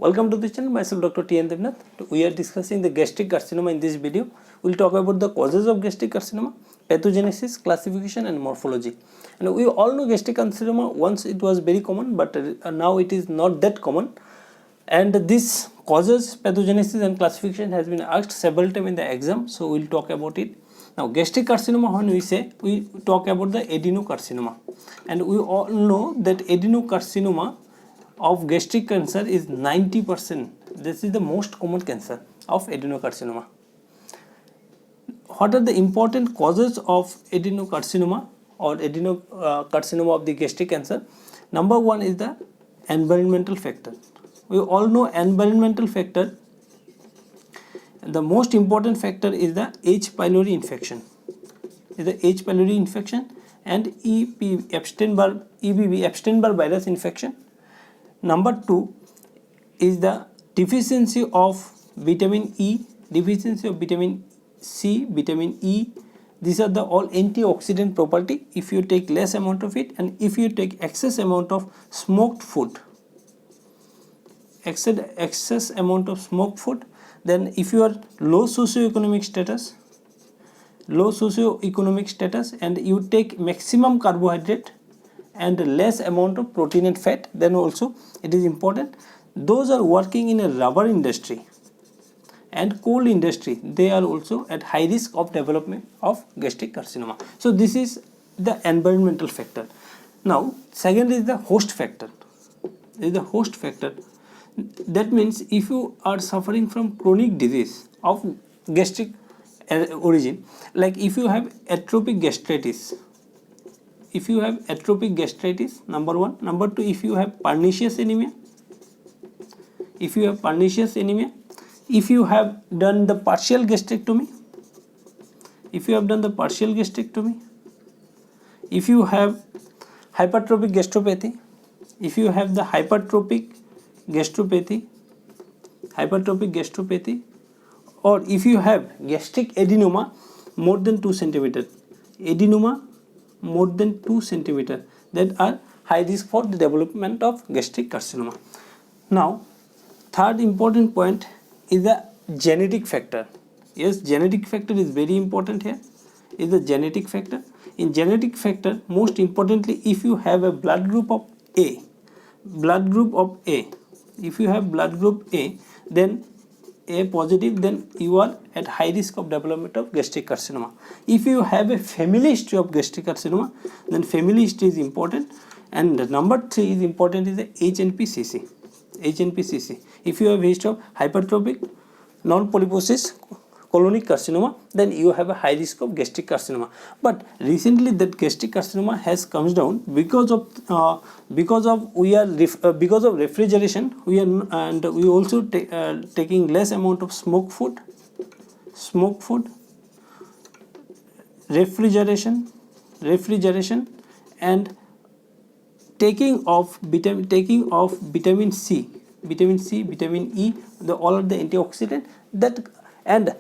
Welcome to the channel. Myself Dr. T.N. Devnath. We are discussing the gastric carcinoma in this video. We will talk about the causes of gastric carcinoma, pathogenesis, classification and morphology. And we all know gastric carcinoma, once it was very common, but now it is not that common. And this causes, pathogenesis and classification has been asked several times in the exam, so we will talk about it. Now gastric carcinoma, when we say, we talk about the adenocarcinoma. And we all know that adenocarcinoma of gastric cancer is 90%. This is the most common cancer of adenocarcinoma. What are the important causes of adenocarcinoma or adenocarcinoma of the gastric cancer? Number one is the environmental factor. We all know environmental factor. The most important factor is the H. pylori infection. Is the H. pylori infection and EBV, Epstein-Barr virus infection. Number two is the deficiency of vitamin E, deficiency of vitamin C, vitamin E. These are the all antioxidant property if you take less amount of it, and if you take excess amount of smoked food, excess amount of smoked food, then if you are low socioeconomic status and you take maximum carbohydrate and less amount of protein and fat, then also it is important. Those are working in a rubber industry and coal industry, they are also at high risk of development of gastric carcinoma. So this is the environmental factor. Now second is the host factor. That means if you are suffering from chronic disease of gastric origin, like if you have atrophic gastritis, number one. Number two, if you have pernicious anemia, if you have done the partial gastrectomy, if you have hypertrophic gastropathy, if you have the hypertrophic gastropathy, or if you have gastric adenoma more than 2 centimeter, that are high risk for the development of gastric carcinoma. Now third important point is the genetic factor. Yes, genetic factor is very important here. Is the genetic factor. In genetic factor, most importantly, if you have a blood group of A, if you have blood group A, then A positive, then you are at high risk of development of gastric carcinoma. If you have a family history of gastric carcinoma, then family history is important. And number three is important is the HNPCC. If you have history of hypertrophic non-polyposis colonic carcinoma, then you have a high risk of gastric carcinoma. But recently that gastric carcinoma has comes down because of refrigeration. We also taking less amount of smoked food, refrigeration, and taking of vitamin C, vitamin E, all of the antioxidant that. And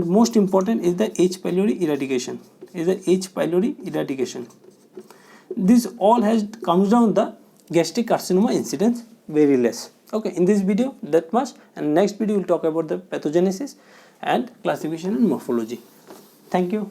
most important is the H. pylori eradication. This all comes down the gastric carcinoma incidence very less. Okay, in this video that much, and next video we'll talk about the pathogenesis and classification and morphology. Thank you.